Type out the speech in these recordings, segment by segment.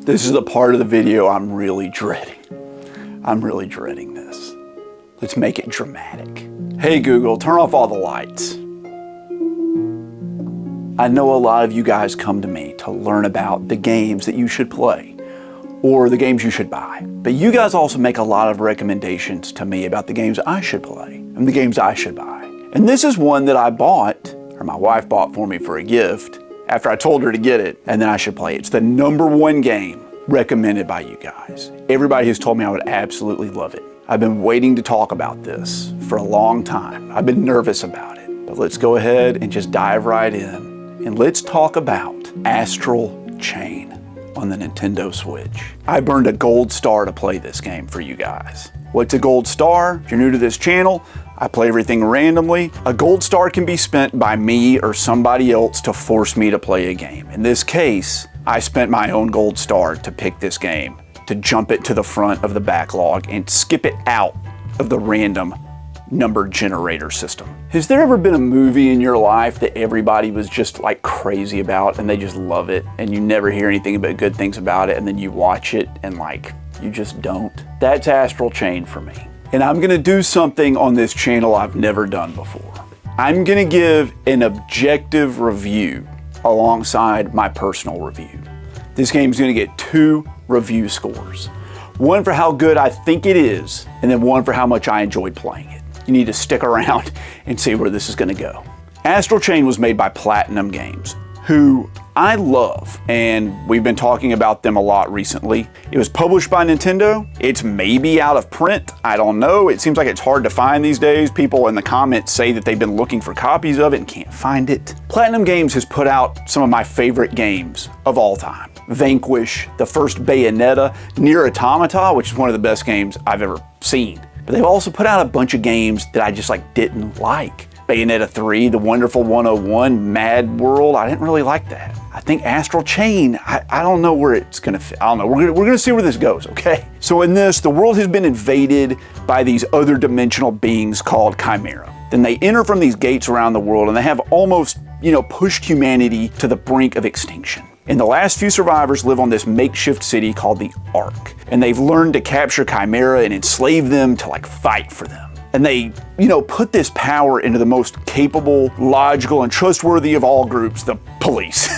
This is the part of the video I'm really dreading. I'm really dreading this. Let's make it dramatic. Hey Google, turn off all the lights. I know a lot of you guys come to me to learn about the games that you should play or the games you should buy. But you guys also make a lot of recommendations to me about the games I should play and the games I should buy. And this is one that I bought, or my wife bought for me for a gift after I told her to get it, and then I should play it. It's the #1 game recommended by you guys. Everybody has told me I would absolutely love it. I've been waiting to talk about this for a long time. I've been nervous about it. But let's go ahead and just dive right in. And let's talk about Astral Chain on the Nintendo Switch. I burned a gold star to play this game for you guys. What's a gold star? If you're new to this channel, I play everything randomly. A gold star can be spent by me or somebody else to force me to play a game. In this case, I spent my own gold star to pick this game, to jump it to the front of the backlog and skip it out of the random number generator system. Has there ever been a movie in your life that everybody was just like crazy about and they just love it and you never hear anything but good things about it and then you watch it and like you just don't? That's Astral Chain for me. And I'm gonna do something on this channel I've never done before. I'm gonna give an objective review alongside my personal review. This game's gonna get 2 review scores. One for how good I think it is, and then one for how much I enjoyed playing it. You need to stick around and see where this is gonna go. Astral Chain was made by Platinum Games, who I love, and we've been talking about them a lot recently. It was published by Nintendo. It's maybe out of print, I don't know. It seems like it's hard to find these days. People in the comments say that they've been looking for copies of it and can't find it. Platinum Games has put out some of my favorite games of all time. Vanquish, the first Bayonetta, Nier Automata, which is one of the best games I've ever seen. But they've also put out a bunch of games that I just didn't like. Bayonetta 3, The Wonderful 101, Mad World, I didn't really like that. I think Astral Chain, I don't know where it's gonna fit. I don't know, we're gonna see where this goes, okay? So in this, the world has been invaded by these other dimensional beings called Chimera. Then they enter from these gates around the world and they have almost, pushed humanity to the brink of extinction. And the last few survivors live on this makeshift city called the Ark. And they've learned to capture Chimera and enslave them to fight for them. And they, put this power into the most capable, logical, and trustworthy of all groups, the police.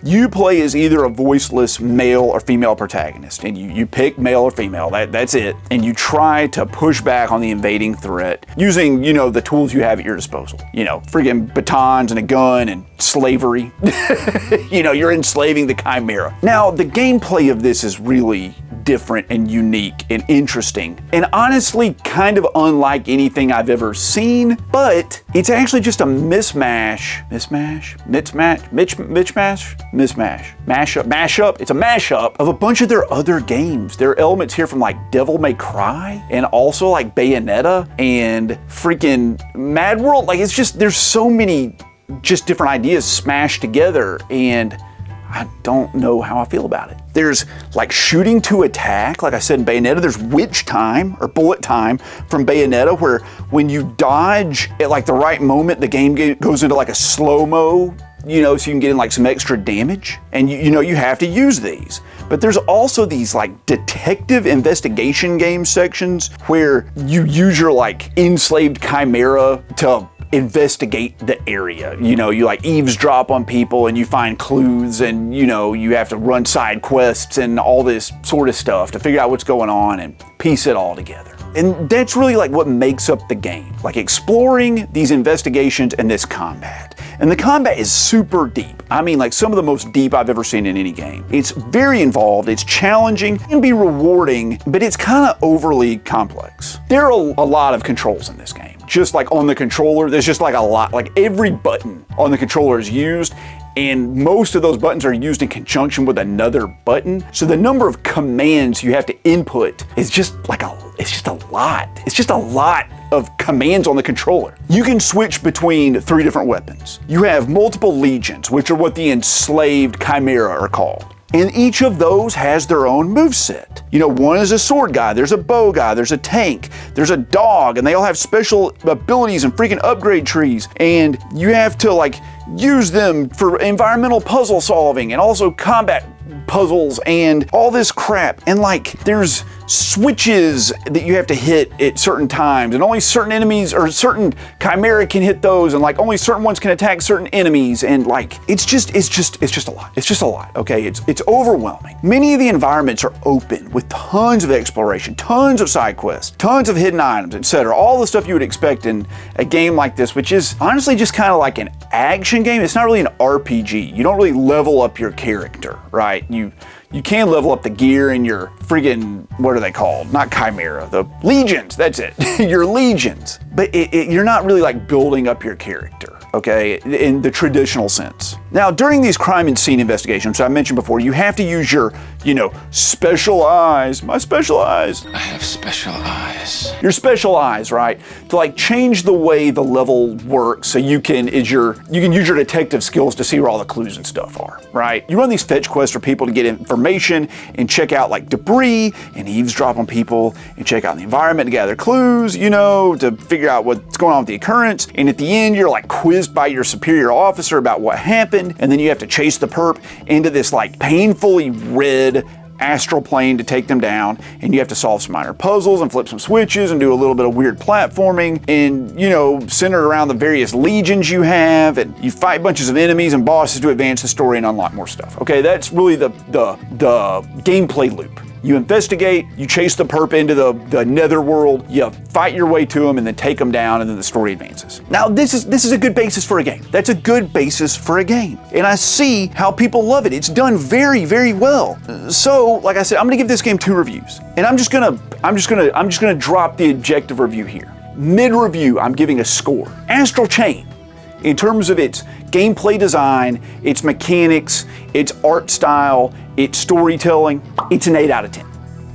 You play as either a voiceless male or female protagonist, and you pick male or female, that's it. And you try to push back on the invading threat using, the tools you have at your disposal. Friggin' batons and a gun and slavery. You're enslaving the Chimera. Now, the gameplay of this is really different and unique and interesting, and honestly kind of unlike anything I've ever seen, but it's actually just a mashup. It's a mashup of a bunch of their other games. There are elements here from Devil May Cry and also Bayonetta and freaking Mad World. It's just, there's so many just different ideas smashed together, and I don't know how I feel about it. There's shooting to attack. Like I said in Bayonetta, there's witch time or bullet time from Bayonetta, where when you dodge at the right moment, the game goes into a slow-mo, so you can get in some extra damage. And you have to use these. But there's also these detective investigation game sections where you use your enslaved Chimera to investigate the area. You eavesdrop on people and you find clues, and you have to run side quests and all this sort of stuff to figure out what's going on and piece it all together. And that's really what makes up the game, exploring these investigations and this combat. And the combat is super deep. I mean, some of the most deep I've ever seen in any game. It's very involved, it's challenging, and be rewarding, but it's kind of overly complex. There are a lot of controls in this game. Just on the controller, there's just a lot. Every button on the controller is used, and most of those buttons are used in conjunction with another button. So the number of commands you have to input is just it's just a lot. It's just a lot of commands on the controller. You can switch between 3 different weapons. You have multiple legions, which are what the enslaved Chimera are called. And each of those has their own moveset. One is a sword guy, there's a bow guy, there's a tank, there's a dog, and they all have special abilities and freaking upgrade trees. And you have to use them for environmental puzzle solving and also combat puzzles and all this crap. And like, there's switches that you have to hit at certain times, and only certain enemies or certain chimera can hit those, and like only certain ones can attack certain enemies. And like, it's just a lot. It's just a lot. Okay, it's overwhelming. Many of the environments are open with tons of exploration, tons of side quests, tons of hidden items, etc. All the stuff you would expect in a game like this, which is honestly just kind of like an action game. It's not really an RPG. You don't really level up your character, right? You can level up the gear in your friggin', what are they called? Not chimera, the legions, that's it. Your legions. But you're not really like building up your character, okay, in the traditional sense. Now, during these crime and scene investigations, I mentioned before, you have to use your, special eyes. My special eyes. I have special eyes. Your special eyes, right? To like change the way the level works so you can use your detective skills to see where all the clues and stuff are, right? You run these fetch quests for people to get information and check out like debris and eavesdrop on people and check out the environment to gather clues, to figure out what's going on with the occurrence. And at the end, you're like quizzed by your superior officer about what happened. And then you have to chase the perp into this like painfully red astral plane to take them down, and you have to solve some minor puzzles and flip some switches and do a little bit of weird platforming and, centered around the various legions you have, and you fight bunches of enemies and bosses to advance the story and unlock more stuff. Okay, that's really the gameplay loop. You investigate, you chase the perp into the netherworld, you fight your way to them, and then take them down, and then the story advances. Now, this is a good basis for a game. That's a good basis for a game. And I see how people love it. It's done very, very well. So, like I said, I'm gonna give this game 2 reviews. And I'm just gonna drop the objective review here. Mid-review, I'm giving a score. Astral Chain, in terms of its gameplay design, its mechanics, its art style, its storytelling, it's an 8 out of 10.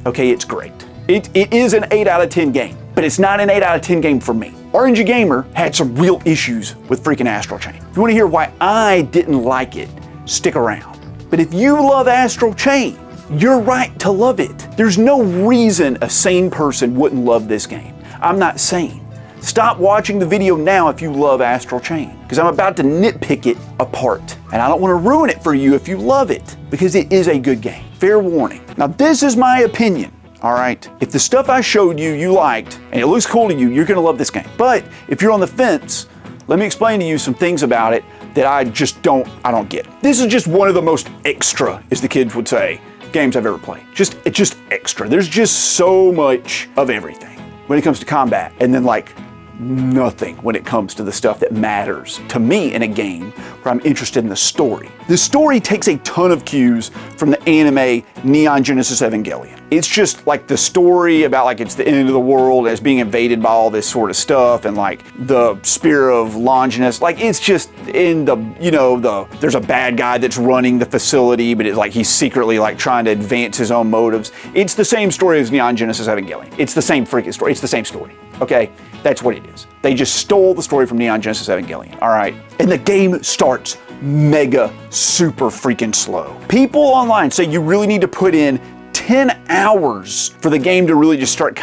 Okay, it's great. It is an 8 out of 10 game, but it's not an 8 out of 10 game for me. RNG Gamer had some real issues with freaking Astral Chain. If you want to hear why I didn't like it, stick around. But if you love Astral Chain, you're right to love it. There's no reason a sane person wouldn't love this game. I'm not sane. Stop watching the video now if you love Astral Chain, because I'm about to nitpick it apart. And I don't want to ruin it for you if you love it, because it is a good game. Fair warning. Now, this is my opinion, all right? If the stuff I showed you, you liked, and it looks cool to you, you're going to love this game. But if you're on the fence, let me explain to you some things about it that I don't get. This is just one of the most extra, as the kids would say, games I've ever played. It's just extra. There's just so much of everything when it comes to combat, and then like nothing when it comes to the stuff that matters to me in a game where I'm interested in the story. The story takes a ton of cues from the anime Neon Genesis Evangelion. It's just like the story about like it's the end of the world as being invaded by all this sort of stuff, and like the spear of Longinus, like it's just in there's a bad guy that's running the facility, but it's like he's secretly like trying to advance his own motives. It's the same story as Neon Genesis Evangelion. It's the same freaking story. It's the same story. Okay, that's what it is. They just stole the story from Neon Genesis Evangelion, all right? And the game starts mega super freaking slow. People online say you really need to put in 10 hours for the game to really just start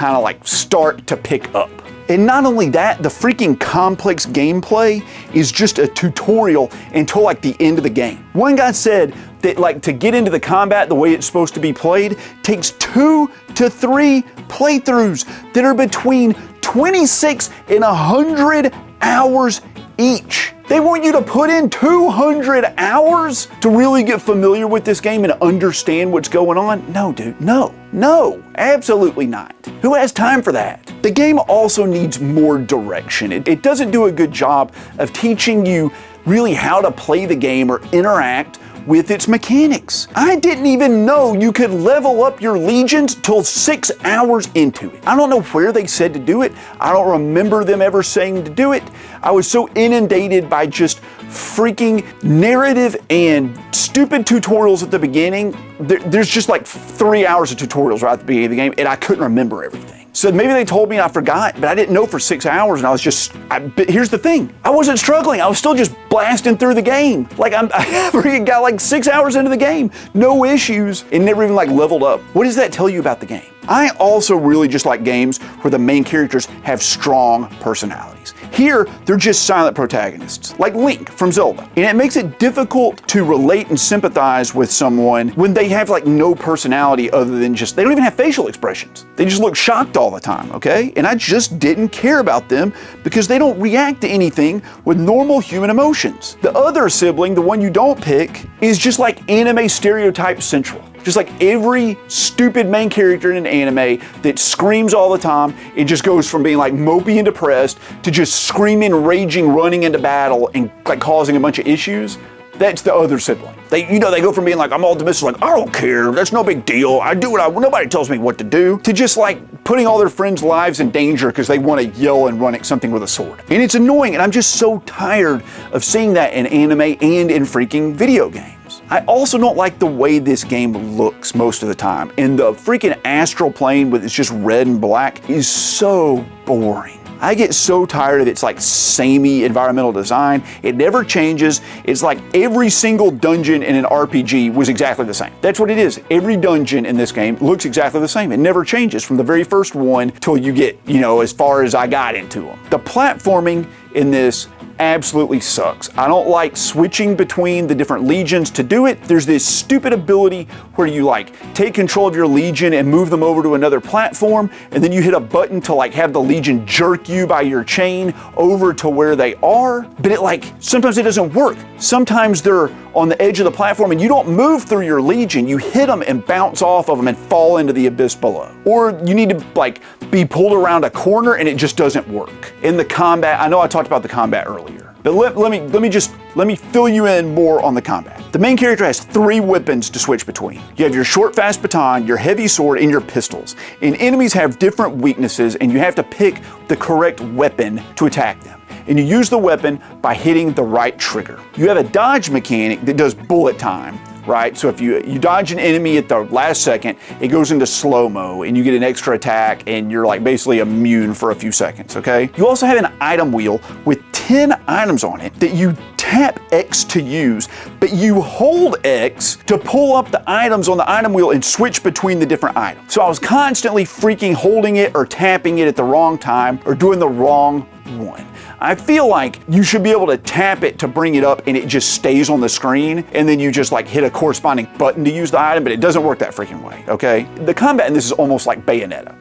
to pick up. And not only that, the freaking complex gameplay is just a tutorial until like the end of the game. One guy said that like to get into the combat the way it's supposed to be played takes 2 to 3 playthroughs that are between 26 and 100 hours each. They want you to put in 200 hours to really get familiar with this game and understand what's going on? No, dude, no, absolutely not. Who has time for that? The game also needs more direction. It doesn't do a good job of teaching you really how to play the game or interact with its mechanics. I didn't even know you could level up your legions till 6 hours into it. I don't know where they said to do it. I don't remember them ever saying to do it. I was so inundated by just freaking narrative and stupid tutorials at the beginning. There's just like 3 hours of tutorials right at the beginning of the game, and I couldn't remember everything. So maybe they told me and I forgot, but I didn't know for 6 hours, and I was but here's the thing. I wasn't struggling. I was still just blasting through the game. Like I got like 6 hours into the game, no issues, and never even like leveled up. What does that tell you about the game? I also really just like games where the main characters have strong personalities. Here, they're just silent protagonists, like Link from Zelda. And it makes it difficult to relate and sympathize with someone when they have like no personality other than just, they don't even have facial expressions. They just look shocked all the time, okay? And I just didn't care about them because they don't react to anything with normal human emotions. The other sibling, the one you don't pick, is just like anime stereotype central. Just like every stupid main character in an anime that screams all the time, it just goes from being like mopey and depressed to just screaming, raging, running into battle and like causing a bunch of issues. That's the other sibling. They go from being like, I'm all dismissive, like, I don't care, that's no big deal, I do nobody tells me what to do, to just like putting all their friends' lives in danger because they want to yell and run at something with a sword. And it's annoying, and I'm just so tired of seeing that in anime and in freaking video games. I also don't like the way this game looks most of the time. And the freaking astral plane with it's just red and black is so boring. I get so tired of its like samey environmental design. It never changes. It's like every single dungeon in an RPG was exactly the same. That's what it is. Every dungeon in this game looks exactly the same. It never changes from the very first one till you get, as far as I got into them. The platforming in this absolutely sucks. I don't like switching between the different legions to do it. There's this stupid ability where you like take control of your legion and move them over to another platform, and then you hit a button to like have the legion jerk you by your chain over to where they are. But it like, sometimes it doesn't work. Sometimes they're on the edge of the platform and you don't move through your legion, you hit them and bounce off of them and fall into the abyss below. Or you need to like be pulled around a corner and it just doesn't work. In the combat, I know I talked about the combat earlier, but let me fill you in more on the combat. The main character has 3 weapons to switch between. You have your short fast baton, your heavy sword, and your pistols. And enemies have different weaknesses and you have to pick the correct weapon to attack them. And you use the weapon by hitting the right trigger. You have a dodge mechanic that does bullet time, right? So if you dodge an enemy at the last second, it goes into slow-mo and you get an extra attack and you're like basically immune for a few seconds, okay? You also have an item wheel with 10 items on it that you tap X to use, but you hold X to pull up the items on the item wheel and switch between the different items. So I was constantly freaking holding it or tapping it at the wrong time or doing the wrong one. I feel like you should be able to tap it to bring it up and it just stays on the screen and then you just like hit a corresponding button to use the item, but it doesn't work that freaking way, okay? The combat in this is almost like Bayonetta.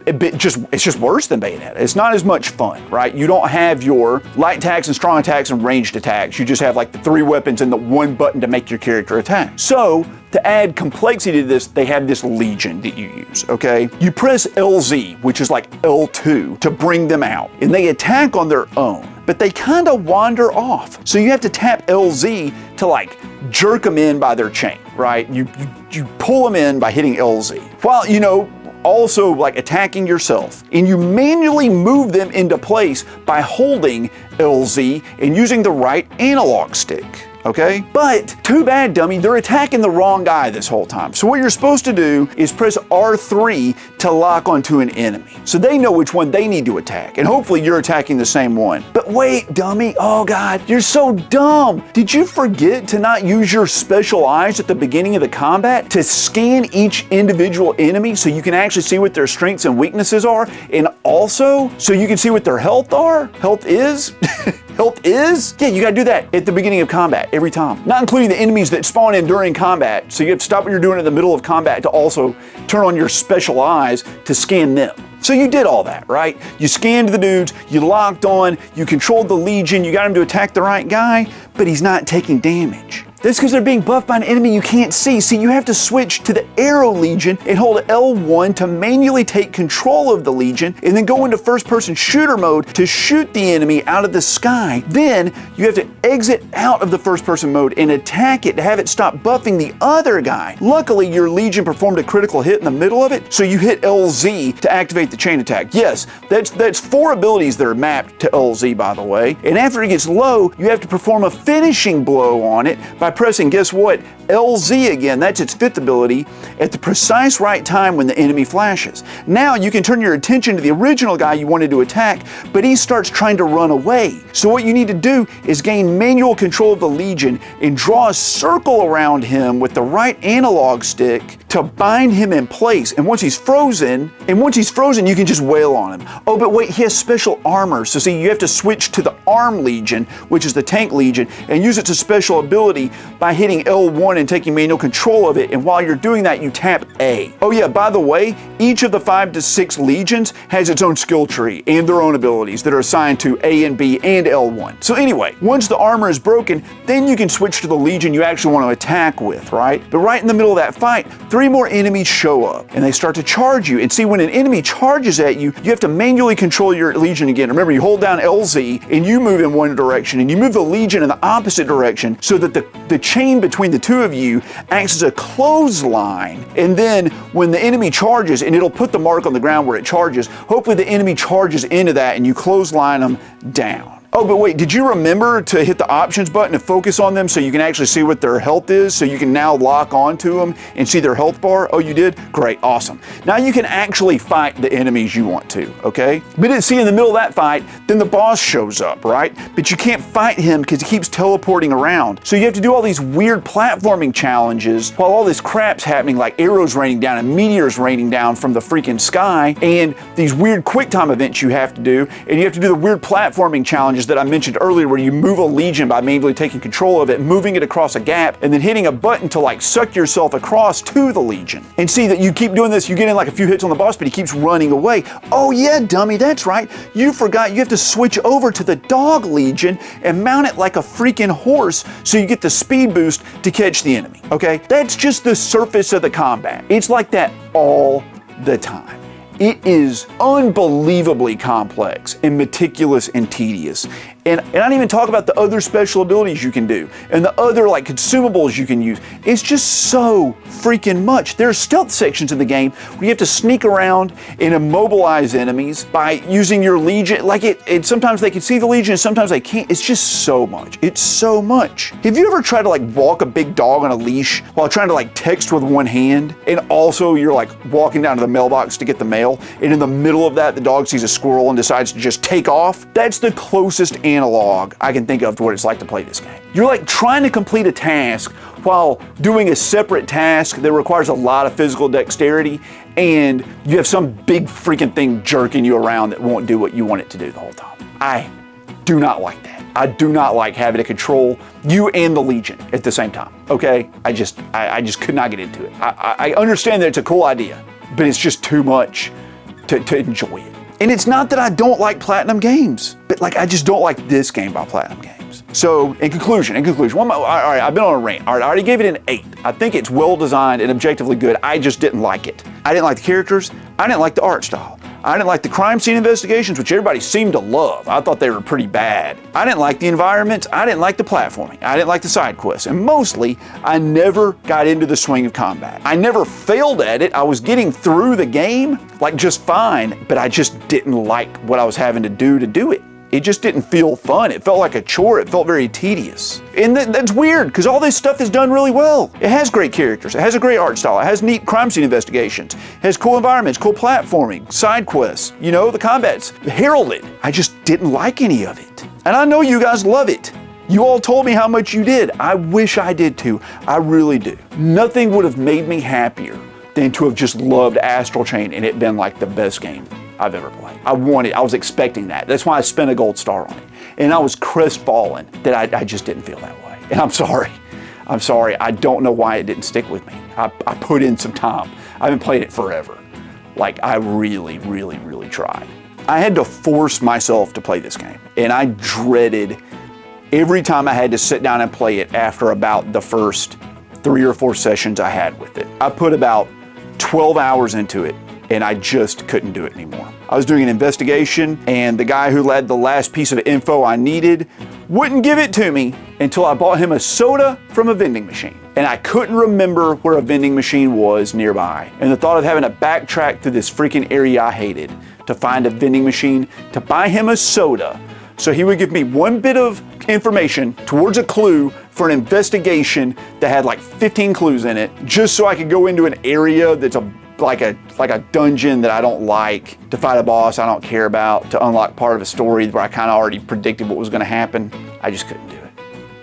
It's just worse than Bayonetta. It's not as much fun, right? You don't have your light attacks and strong attacks and ranged attacks. You just have like the 3 weapons and the 1 button to make your character attack. So to add complexity to this, they have this legion that you use, okay? You press LZ, which is like L2, to bring them out, and they attack on their own, but they kind of wander off. So you have to tap LZ to like jerk them in by their chain, right? You pull them in by hitting LZ. While, also like attacking yourself, and you manually move them into place by holding LZ and using the right analog stick. Okay? But too bad, dummy, they're attacking the wrong guy this whole time. So what you're supposed to do is press R3 to lock onto an enemy. So they know which one they need to attack. And hopefully you're attacking the same one. But wait, dummy, oh God, you're so dumb. Did you forget to not use your special eyes at the beginning of the combat to scan each individual enemy so you can actually see what their strengths and weaknesses are? And also so you can see what their health are? Health is? Health is? Yeah, you gotta do that at the beginning of combat every time. Not including the enemies that spawn in during combat. So you have to stop what you're doing in the middle of combat to also turn on your special eyes to scan them. So you did all that, right? You scanned the dudes, you locked on, you controlled the legion, you got him to attack the right guy, but he's not taking damage. That's because they're being buffed by an enemy you can't see. See, you have to switch to the Arrow Legion and hold L1 to manually take control of the Legion and then go into first-person shooter mode to shoot the enemy out of the sky. Then you have to exit out of the first-person mode and attack it to have it stop buffing the other guy. Luckily, your Legion performed a critical hit in the middle of it, so you hit LZ to activate the chain attack. Yes, that's 4 abilities that are mapped to LZ, by the way. And after it gets low, you have to perform a finishing blow on it by pressing, guess what? LZ again, that's its 5th ability, at the precise right time when the enemy flashes. Now you can turn your attention to the original guy you wanted to attack, but he starts trying to run away. So what you need to do is gain manual control of the Legion and draw a circle around him with the right analog stick to bind him in place. And once he's frozen, you can just wail on him. Oh, but wait, he has special armor. So see, you have to switch to the Arm Legion, which is the Tank Legion, and use its special ability by hitting L1 and taking manual control of it. And while you're doing that, you tap A. Oh yeah, by the way, each of the 5 to 6 legions has its own skill tree and their own abilities that are assigned to A and B and L1. So anyway, once the armor is broken, then you can switch to the legion you actually want to attack with, right? But right in the middle of that fight, 3 more enemies show up and they start to charge you. And see, when an enemy charges at you, you have to manually control your legion again. Remember, you hold down LZ and you move in one direction and you move the legion in the opposite direction so that the chain between the two of you acts as a clothesline. And then when the enemy charges, and it'll put the mark on the ground where it charges, hopefully the enemy charges into that and you clothesline them down. Oh, but wait, did you remember to hit the options button and focus on them so you can actually see what their health is, so you can now lock onto them and see their health bar? Oh, you did? Great, awesome. Now you can actually fight the enemies you want to, okay? But see, in the middle of that fight, then the boss shows up, right? But you can't fight him because he keeps teleporting around. So you have to do all these weird platforming challenges while all this crap's happening, like arrows raining down and meteors raining down from the freaking sky, and these weird quick time events you have to do, and you have to do the weird platforming challenges that I mentioned earlier, where you move a legion by manually taking control of it, moving it across a gap, and then hitting a button to like suck yourself across to the legion. And see that you keep doing this, you get in like a few hits on the boss, but he keeps running away. Oh yeah, dummy, that's right. You forgot you have to switch over to the dog legion and mount it like a freaking horse so you get the speed boost to catch the enemy, okay? That's just the surface of the combat. It's like that all the time. It is unbelievably complex and meticulous and tedious. And I don't even talk about the other special abilities you can do and the other like consumables you can use. It's just so freaking much. There are stealth sections in the game where you have to sneak around and immobilize enemies by using your legion. Like sometimes they can see the legion and sometimes they can't. It's just so much. It's so much. Have you ever tried to like walk a big dog on a leash while trying to like text with one hand, and also you're like walking down to the mailbox to get the mail, and in the middle of that the dog sees a squirrel and decides to just take off? That's the closest analog I can think of to what it's like to play this game. You're like trying to complete a task while doing a separate task that requires a lot of physical dexterity, and you have some big freaking thing jerking you around that won't do what you want it to do the whole time. I do not like that. I do not like having to control you and the Legion at the same time, okay? I just could not get into it. I understand that it's a cool idea, but it's just too much to enjoy it. And it's not that I don't like Platinum games, but like I just don't like this game by Platinum Games. So in conclusion, all right, I've been on a rant. All right, I already gave it an 8. I think it's well designed and objectively good. I just didn't like it. I didn't like the characters. I didn't like the art style. I didn't like the crime scene investigations, which everybody seemed to love. I thought they were pretty bad. I didn't like the environments. I didn't like the platforming. I didn't like the side quests. And mostly, I never got into the swing of combat. I never failed at it. I was getting through the game, like just fine, but I just didn't like what I was having to do it. It just didn't feel fun. It felt like a chore. It felt very tedious. And that's weird, because all this stuff is done really well. It has great characters. It has a great art style. It has neat crime scene investigations. It has cool environments, cool platforming, side quests. You know, the combat's heralded. I just didn't like any of it. And I know you guys love it. You all told me how much you did. I wish I did too. I really do. Nothing would have made me happier than to have just loved Astral Chain and it been like the best game I've ever played. I was expecting that. That's why I spent a gold star on it. And I was crestfallen that I just didn't feel that way. And I'm sorry. I'm sorry. I don't know why it didn't stick with me. I put in some time. I haven't played it forever. Like, I really, really, really tried. I had to force myself to play this game. And I dreaded every time I had to sit down and play it after about the first 3 or 4 sessions I had with it. I put about 12 hours into it, and I just couldn't do it anymore. I was doing an investigation, and the guy who had the last piece of info I needed wouldn't give it to me until I bought him a soda from a vending machine. And I couldn't remember where a vending machine was nearby. And the thought of having to backtrack through this freaking area I hated to find a vending machine to buy him a soda so he would give me one bit of information towards a clue for an investigation that had like 15 clues in it, just so I could go into an area that's like a dungeon that I don't like, to fight a boss I don't care about, to unlock part of a story where I kind of already predicted what was going to happen. I just couldn't do it.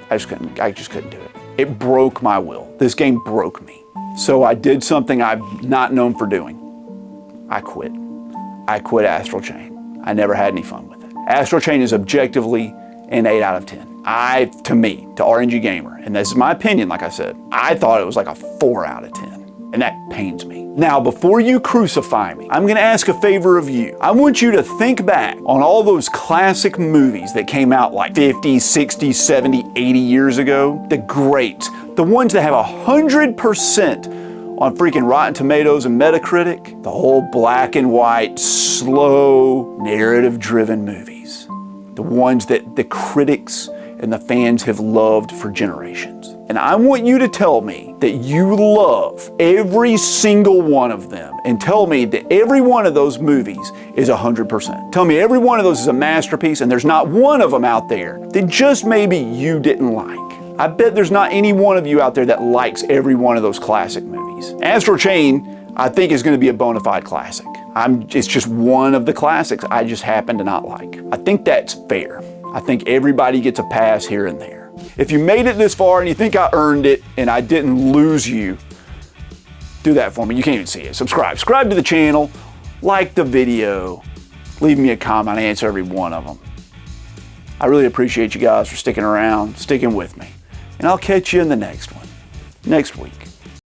I just couldn't do it. It broke my will. This game broke me. So I did something I'm not known for doing. I quit. I quit Astral Chain. I never had any fun with it. Astral Chain is objectively an 8 out of 10. To RNG Gamer, and this is my opinion, like I said, I thought it was like a 4 out of 10. And that pains me. Now, before you crucify me, I'm gonna ask a favor of you. I want you to think back on all those classic movies that came out like 50, 60, 70, 80 years ago. The greats, the ones that have 100% on freaking Rotten Tomatoes and Metacritic. The whole black and white, slow, narrative-driven movies. The ones that the critics and the fans have loved for generations. And I want you to tell me that you love every single one of them, and tell me that every one of those movies is 100%. Tell me every one of those is a masterpiece, and there's not one of them out there that just maybe you didn't like. I bet there's not any one of you out there that likes every one of those classic movies. Astral Chain, I think, is going to be a bona fide classic. It's just one of the classics I just happen to not like. I think that's fair. I think everybody gets a pass here and there. If you made it this far and you think I earned it and I didn't lose you, do that for me. You can't even see it. Subscribe to the channel, like the video, leave me a comment. I answer every one of them. I really appreciate you guys for sticking around, sticking with me. And I'll catch you in the next one, next week.